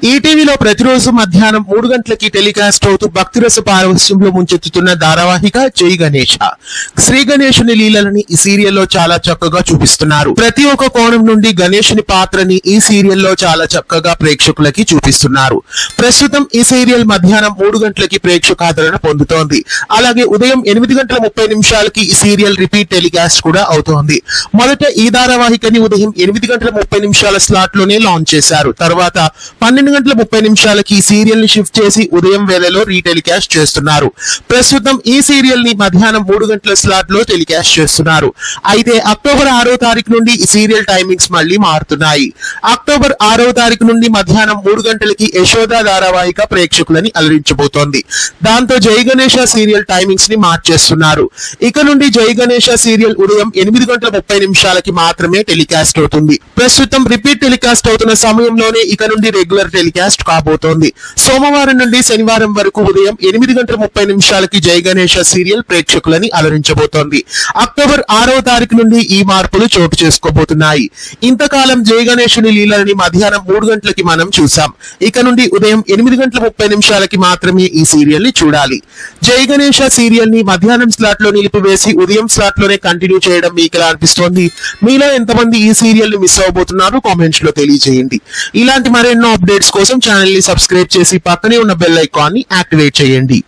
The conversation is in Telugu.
ఈటీవీలో ప్రతిరోజు మధ్యాహ్నం 3 గంటలకి టెలికాస్ట్ అవుతూ భక్తిరస పారవస్యంలో ముంచెత్తుతున్న ధారావాహిక జై గణేష. శ్రీ గణేశుని లీలలని ఈ సీరియల్లో చాలా చక్కగా చూపిస్తున్నారు. ప్రతి ఒక్క కోణం నుండి గణేశుని పాత్రని ఈ సీరియల్లో చాలా చక్కగా ప్రేక్షకులకి చూపిస్తున్నారు. ప్రస్తుతం ఈ సీరియల్ మధ్యాహ్నం 3 గంటలకి ప్రేక్షకాదరణ పొందుతోంది. అలాగే ఉదయం 8:30 ఈ సీరియల్ రిపీట్ టెలికాస్ట్ కూడా అవుతోంది. మొదట ఈ ధారావాహికని ఉదయం 8:30 స్లాట్ లోనే లాంచ్ చేశారు. తర్వాత 12:30 ఈ సీరియల్ ని షిఫ్ట్ చేసి ఉదయం వేళలో రీటెలికాస్ట్ చేస్తున్నారు. ప్రస్తుతం ఈ సీరియల్ ని మధ్యాహ్నం 3 గంటల స్లాట్ లో టెలికాస్ట్ చేస్తున్నారు. అయితే అక్టోబర్ 6వ తారీఖు నుండి ఈ సీరియల్ టైమింగ్స్ మళ్ళీ మారుతున్నాయి. అక్టోబర్ 6వ తారీఖు నుండి మధ్యాహ్నం 3 గంటలకి యశోద ధారావాహిక ప్రేక్షకులని అలరించబోతోంది. దాంతో జై గణేష సీరియల్ టైమింగ్స్ ని మార్చేస్తున్నారు. ఇక నుండి జై గణేష సీరియల్ ఉదయం 8:30 మాత్రమే టెలికాస్ట్ అవుతుంది. ప్రస్తుతం రిపీట్ టెలికాస్ట్ అవుతున్న సమయంలోనే ఇక నుండి రెగ్యులర్ టెలికాస్ట్ కాబోతోంది. సోమవారం నుండి శనివారం వరకు ఉదయం 8:30 జై గణేష సీరియల్ ప్రేక్షకులని అలరించబోతోంది. అక్టోబర్ 6వ తారీఖు నుండి ఈ మార్పులు చోటు చేసుకోబోతున్నాయి. ఇంతకాలం జై గణేశుని లీలని మధ్యాహ్నం 3 గంటలకి మనం చూసాం. ఇక నుండి ఉదయం 8:30 మాత్రమే ఈ సీరియల్ ని చూడాలి. జై గణేష సీరియల్ ని మధ్యాహ్నం స్లాట్ లో నిలిపివేసి ఉదయం స్లాట్ లోనే కంటిన్యూ చేయడం మీకు ఎలా అనిపిస్తోంది? మీలో ఎంతమంది ఈ సీరియల్ ని మిస్ అవబోతున్నారు కామెంట్స్ లో తెలియజేయండి. ఇలాంటి మరెన్నో అప్డేట్స్ కోసం ఛానల్ ని సబ్స్క్రైబ్ చేసి పక్కనే ఉన్న బెల్ ఐకాన్ ని యాక్టివేట్ చేయండి.